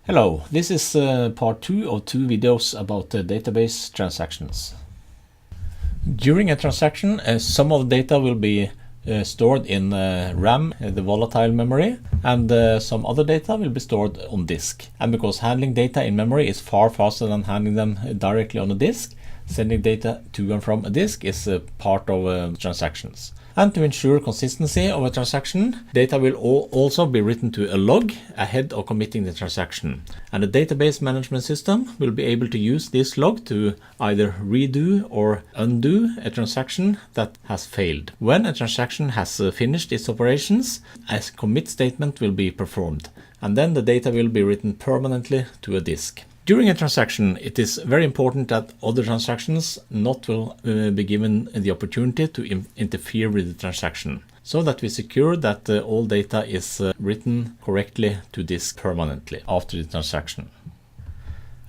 Hello, this is part 2 of 2 videos about database transactions. During a transaction, some of the data will be stored in RAM, the volatile memory, and some other data will be stored on disk. And because handling data in memory is far faster than handling them directly on a disk, sending data to and from a disk is part of transactions. And to ensure consistency of a transaction, data will also be written to a log ahead of committing the transaction. And the database management system will be able to use this log to either redo or undo a transaction that has failed. When a transaction has finished its operations, a commit statement will be performed, and then the data will be written permanently to a disk. During a transaction, it is very important that other transactions will be given the opportunity to interfere with the transaction, so that we secure that all data is written correctly to disk permanently after the transaction.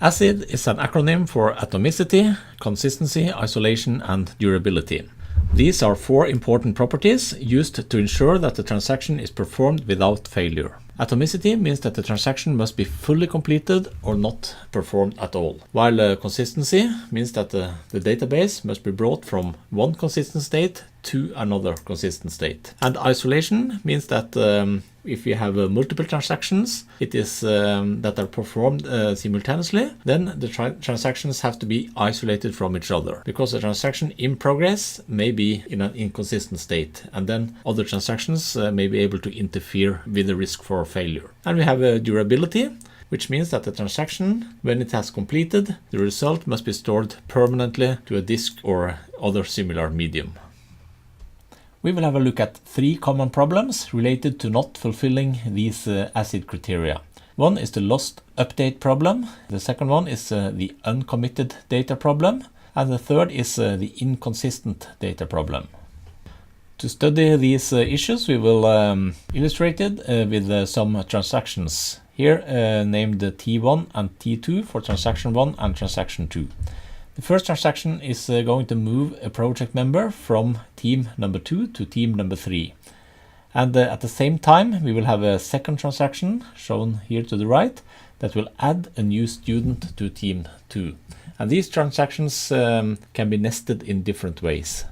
ACID is an acronym for atomicity, consistency, isolation, and durability. These are 4 important properties used to ensure that the transaction is performed without failure. Atomicity means that the transaction must be fully completed or not performed at all, while consistency means that the database must be brought from one consistent state to another consistent state. And isolation means that if you have multiple transactions that are performed simultaneously, then the transactions have to be isolated from each other, because a transaction in progress may be in an inconsistent state, and then other transactions may be able to interfere with the risk for failure. And we have durability, which means that the transaction, when it has completed, the result must be stored permanently to a disk or other similar medium. We will have a look at 3 common problems related to not fulfilling these ACID criteria. One is the lost update problem, the second one is the uncommitted data problem, and the third is the inconsistent data problem. To study these issues, we will illustrate it with some transactions here named T1 and T2 for transaction 1 and transaction 2. The first transaction is going to move a project member from team number 2 to team number 3. And at the same time, we will have a second transaction shown here to the right that will add a new student to team 2. And these transactions can be nested in different ways.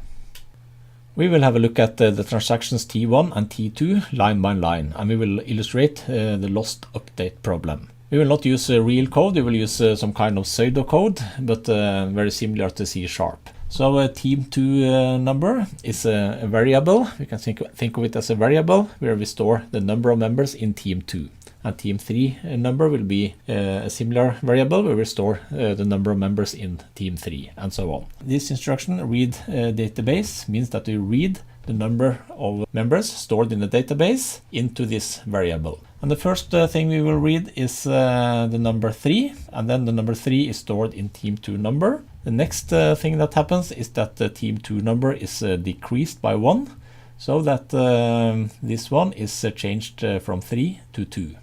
We will have a look at the transactions T1 and T2 line by line, and we will illustrate the lost update problem. We will not use real code, we will use some kind of pseudocode, but very similar to C#. So team 2 number is a variable. We can think of it as a variable where we store the number of members in team 2. And team 3 number will be a similar variable where we store the number of members in team 3, and so on. This instruction, read database, means that we read the number of members stored in the database into this variable. And the first thing we will read is the number 3, and then the number 3 is stored in team 2 number. The next thing that happens is that the team 2 number is decreased by 1, so that this one is changed from 3 to 2.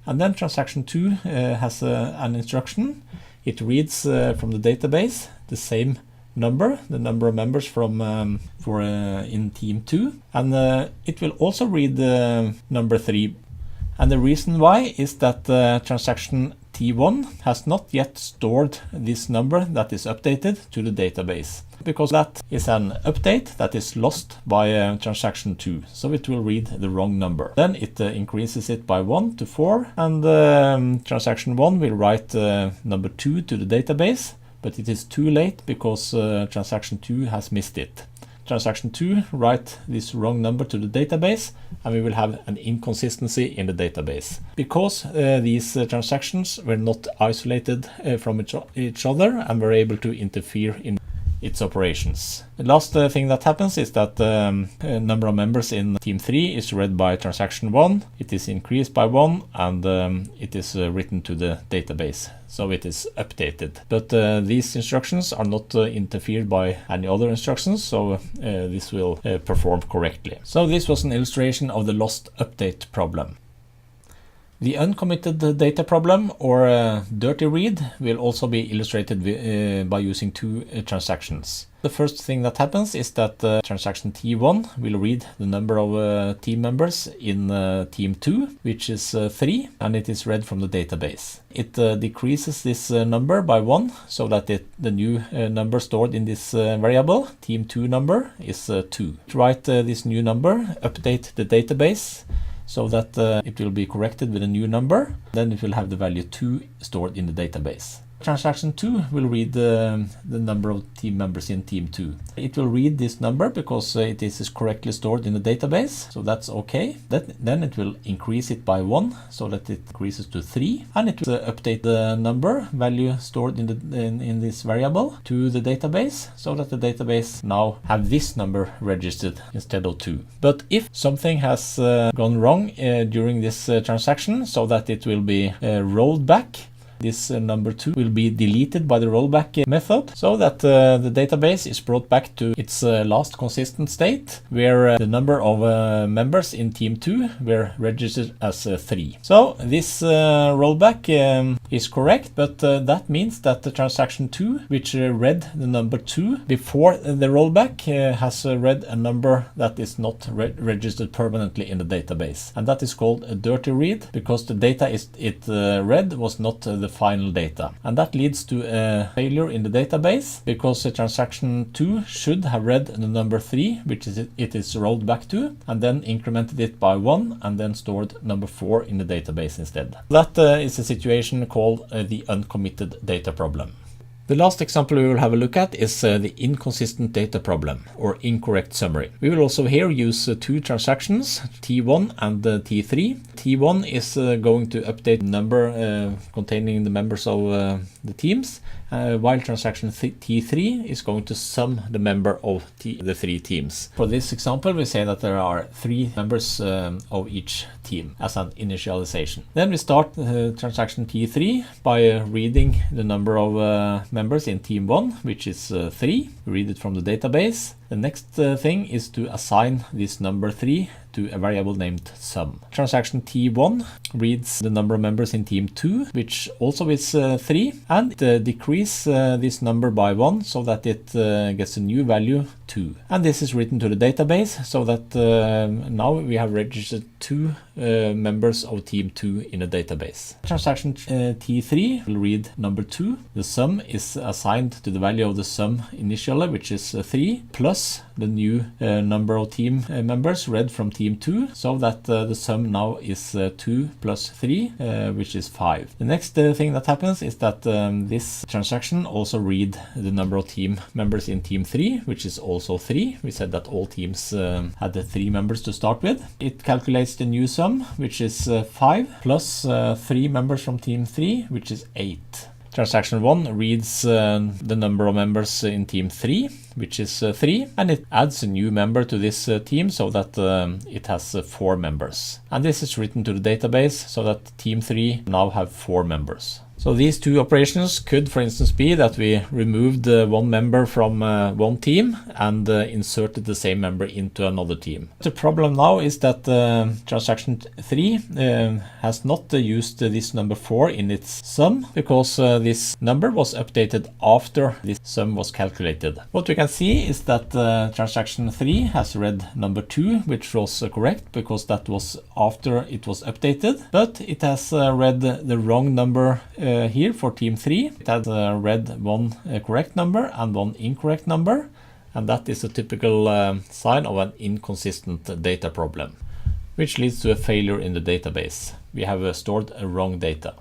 And then transaction 2 has an instruction. It reads from the database the same number, the number of members in team 2, and it will also read number 3. And the reason why is that transaction T1 has not yet stored this number that is updated to the database, because that is an update that is lost by transaction 2, so it will read the wrong number. Then it increases it by 1 to 4, and transaction 1 will write number 2 to the database, but it is too late because transaction 2 has missed it. Transaction 2 write this wrong number to the database, and we will have an inconsistency in the database, because these transactions were not isolated from each other and were able to interfere in its operations. The last thing that happens is that the number of members in team 3 is read by transaction 1, it is increased by 1, and it is written to the database, so it is updated. But these instructions are not interfered by any other instructions, so this will perform correctly. So this was an illustration of the lost update problem. The uncommitted data problem, or dirty read, will also be illustrated by using 2 transactions. The first thing that happens is that transaction T1 will read the number of team members in team 2, which is 3, and it is read from the database. It decreases this number by 1, so that the new number stored in this variable, team 2 number, is 2. To write this new number, update the database, so that it will be corrected with a new number. Then it will have the value 2 stored in the database. Transaction 2 will read the number of team members in team 2. It will read this number because it is correctly stored in the database, so that's okay. Then it will increase it by 1, so that it increases to 3, and it will update the number value stored in this variable to the database, so that the database now have this number registered instead of 2. But if something has gone wrong during this transaction, so that it will be rolled back, this number 2 will be deleted by the rollback method, so that the database is brought back to its last consistent state, where the number of members in team 2 were registered as 3. So this rollback is correct, but that means that the transaction 2, which read the number 2 before the rollback, has read a number that is not registered permanently in the database. And that is called a dirty read, because the data it read was not the final data. And that leads to a failure in the database, because the transaction 2 should have read the number 3, which it is rolled back to, and then incremented it by 1, and then stored number 4 in the database instead. That is a situation called the uncommitted data problem. The last example we will have a look at is the inconsistent data problem, or incorrect summary. We will also here use two transactions, T1 and T3. T1 is going to update the number containing the members of the teams, while transaction T3 is going to sum the member of the 3 teams. For this example, we say that there are 3 members of each team as an initialization. Then we start transaction T3 by reading the number of members in team 1, which is 3. We read it from the database. The next thing is to assign this number 3 to a variable named sum. Transaction T1 reads the number of members in team 2, which also is 3, and decrease this number by 1, so that it gets a new value 2. And this is written to the database, so that now we have registered 2 members of team 2 in a database. Transaction T3 will read number 2. The sum is assigned to the value of the sum initially, which is 3, plus the new number of team members read from team 2, so that the sum now is 2 plus 3, which is 5. The next thing that happens is that this transaction also read the number of team members in team 3, which is also 3. We said that all teams had 3 members to start with. It calculates the new sum, which is 5, plus 3 members from team 3, which is 8. Transaction 1 reads the number of members in team 3, which is 3, and it adds a new member to this team, so that it has 4 members. And this is written to the database, so that team 3 now have 4 members. So these two operations could, for instance, be that we removed one member from one team and inserted the same member into another team. The problem now is that transaction 3 has not used this number 4 in its sum, because this number was updated after this sum was calculated. What we can see is that transaction 3 has read number 2, which was correct, because that was after it was updated, but it has read the wrong number here for team 3. It had read one correct number and one incorrect number, and that is a typical sign of an inconsistent data problem, which leads to a failure in the database. We have stored wrong data.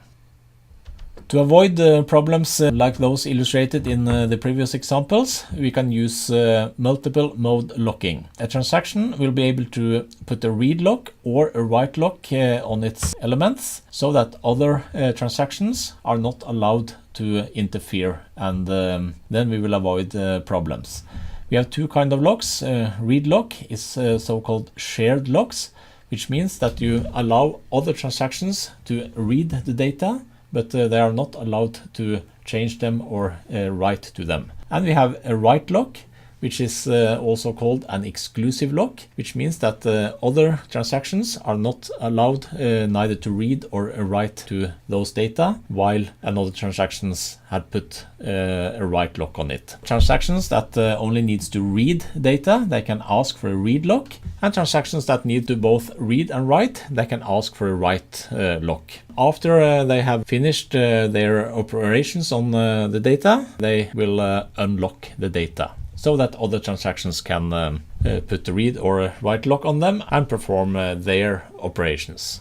To avoid problems like those illustrated in the previous examples, we can use multiple mode locking. A transaction will be able to put a read lock or a write lock on its elements, so that other transactions are not allowed to interfere, and then we will avoid problems. We have two kinds of locks. Read lock is so-called shared locks, which means that you allow other transactions to read the data, but they are not allowed to change them or write to them. And we have a write lock, which is also called an exclusive lock, which means that other transactions are not allowed neither to read or write to those data, while another transactions had put a write lock on it. Transactions that only needs to read data, they can ask for a read lock, and transactions that need to both read and write, they can ask for a write lock. After they have finished their operations on the data, they will unlock the data, so that other transactions can put the read or write lock on them and perform their operations.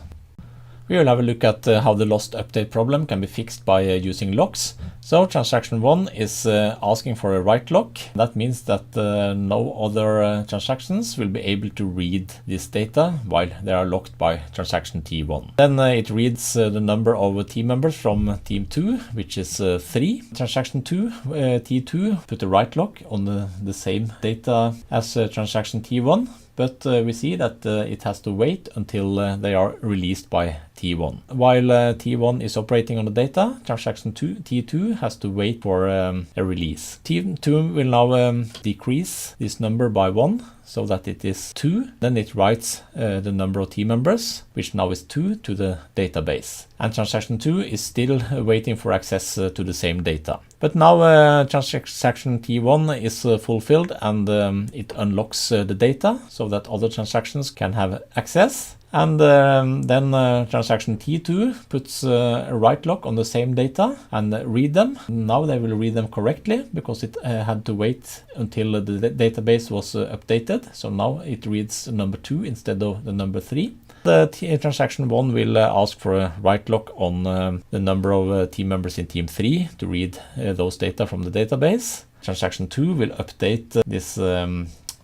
We will have a look at how the lost update problem can be fixed by using locks. So transaction 1 is asking for a write lock. That means that no other transactions will be able to read this data while they are locked by transaction T1. Then it reads the number of team members from team 2, which is 3. Transaction 2, T2, put a write lock on the same data as transaction T1. But we see that it has to wait until they are released by T1. While T1 is operating on the data, transaction T2 has to wait for a release. T2 will now decrease this number by 1, so that it is 2. Then it writes the number of team members, which now is 2, to the database. And transaction 2 is still waiting for access to the same data. But now transaction T1 is fulfilled, and it unlocks the data so that other transactions can have access. And then transaction T2 puts a write lock on the same data and read them. Now they will read them correctly because it had to wait until the database was updated. So now it reads number 2 instead of the number 3. The transaction 1 will ask for a write lock on the number of team members in team 3 to read those data from the database. Transaction 2 will update this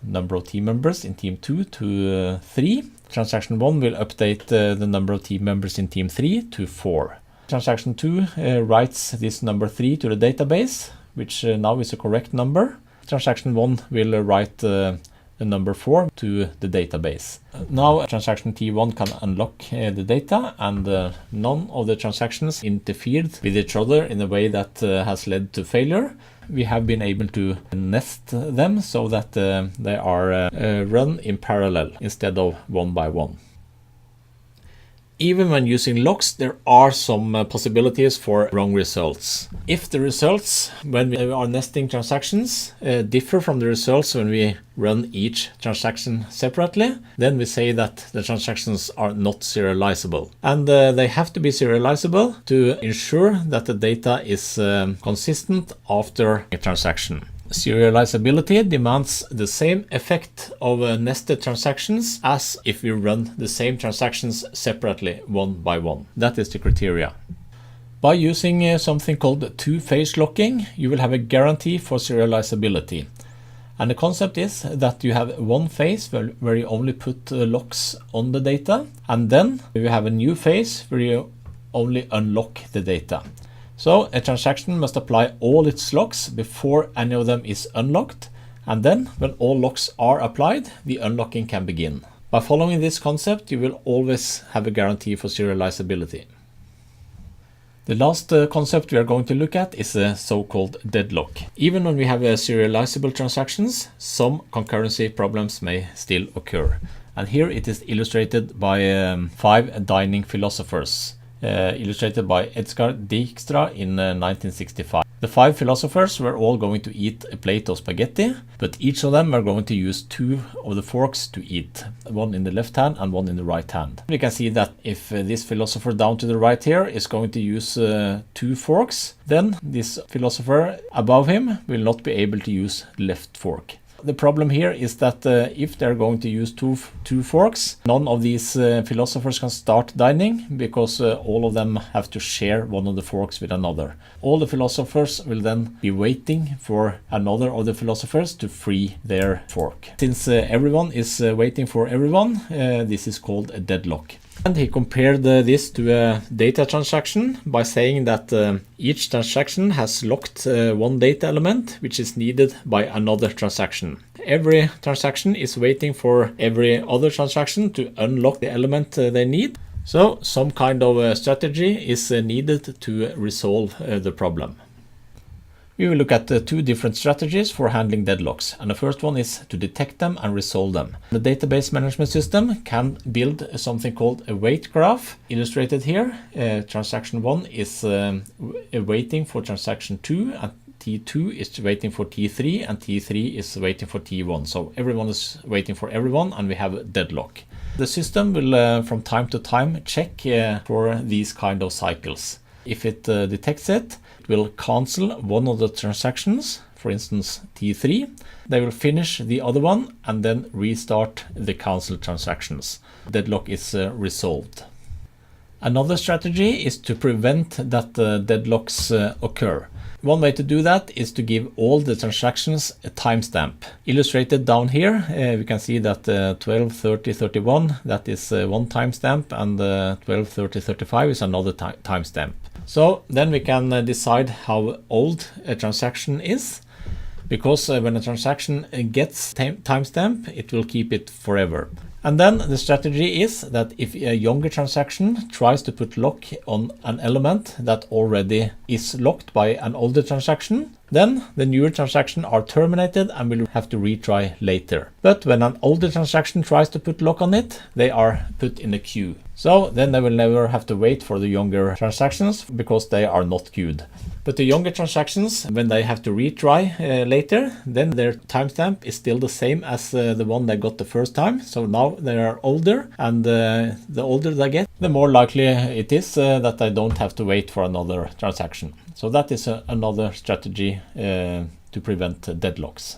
number of team members in team 2 to 3. Transaction 1 will update the number of team members in team 3 to 4. Transaction 2 writes this number 3 to the database, which now is a correct number. Transaction 1 will write the number 4 to the database. Now transaction T1 can unlock the data, and none of the transactions interfered with each other in a way that has led to failure. We have been able to nest them so that they are run in parallel instead of one by one. Even when using locks, there are some possibilities for wrong results. If the results when we are nesting transactions differ from the results when we run each transaction separately, then we say that the transactions are not serializable. And they have to be serializable to ensure that the data is consistent after a transaction. Serializability demands the same effect of nested transactions as if we run the same transactions separately one by one. That is the criteria. By using something called two-phase locking, you will have a guarantee for serializability. And the concept is that you have one phase where you only put locks on the data, and then you have a new phase where you only unlock the data. So a transaction must apply all its locks before any of them is unlocked, and then when all locks are applied, the unlocking can begin. By following this concept, you will always have a guarantee for serializability. The last concept we are going to look at is a so-called deadlock. Even when we have serializable transactions, some concurrency problems may still occur. And here it is illustrated by 5 dining philosophers. Illustrated by Dijkstras in 1965. The 5 philosophers were all going to eat a plate of spaghetti, but each of them were going to use 2 of the forks to eat, one in the left hand and one in the right hand. We can see that if this philosopher down to the right here is going to use 2 forks, then this philosopher above him will not be able to use the left fork. The problem here is that if they're going to use two forks, none of these philosophers can start dining because all of them have to share one of the forks with another. All the philosophers will then be waiting for another of the philosophers to free their fork. Since everyone is waiting for everyone, this is called a deadlock. And he compared this to a data transaction by saying that each transaction has locked one data element which is needed by another transaction. Every transaction is waiting for every other transaction to unlock the element they need. So some kind of strategy is needed to resolve the problem. We will look at two different strategies for handling deadlocks, and the first one is to detect them and resolve them. The database management system can build something called a wait graph, illustrated here. Transaction 1 is waiting for transaction 2, and T2 is waiting for T3, and T3 is waiting for T1. So everyone is waiting for everyone, and we have a deadlock. The system will from time to time check for these kind of cycles. If it detects it, it will cancel one of the transactions, for instance T3. They will finish the other one and then restart the cancelled transactions. Deadlock is resolved. Another strategy is to prevent that deadlocks occur. One way to do that is to give all the transactions a timestamp. Illustrated down here, we can see that 12:30:31, that is one timestamp, and 12:30:35 is another timestamp. So then we can decide how old a transaction is, because when a transaction gets timestamp, it will keep it forever. And then the strategy is that if a younger transaction tries to put lock on an element that already is locked by an older transaction, then the newer transaction are terminated and will have to retry later. But when an older transaction tries to put lock on it, they are put in a queue. So then they will never have to wait for the younger transactions because they are not queued. But the younger transactions, when they have to retry later, then their timestamp is still the same as the one they got the first time. So now they are older, and the older they get, the more likely it is that they don't have to wait for another transaction. So that is another strategy to prevent deadlocks.